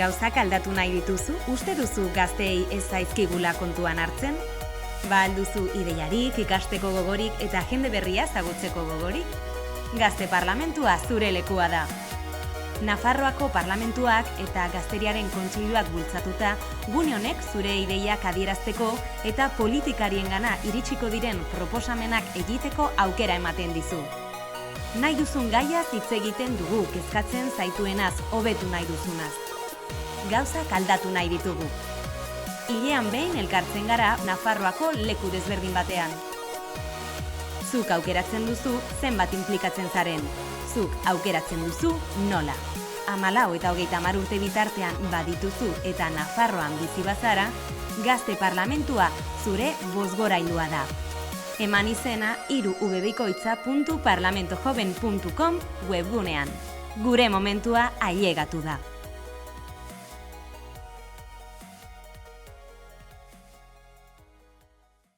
gauzak aldatu nahi dituzu? Uste duzu gazteei ez zaizkigula kontuan hartzen? Ba alduzu ideiarik, ikasteko gogorik eta jende berria ezagutzeko gogorik? Gazte Parlamentua zure lekua da. Nafarroako Parlamentuak eta Gazteriaren Kontseiluak bultzatuta, gune honek zure ideiak adierazteko eta politikariengana iritsiko diren proposamenak egiteko aukera ematen dizu. Nahi duzun gaiaz hitz egiten dugu, kezkatzen zaituenaz, hobetu nahi duzunaz. Gauzak aldatu nahi ditugu. Hilean behin elkartzen gara Nafarroako leku desberdin batean. Zuk aukeratzen duzu zenbat inplikatzen zaren. Zuk aukeratzen duzu nola. 14 eta 30 urte bitartean badituzu eta Nafarroan bizi bazara, Gazte Parlamentua zure bozgorailua da. Eman izena irubebikoitza.parlamentojoven.com webgunean. Gure momentua ailegatu da.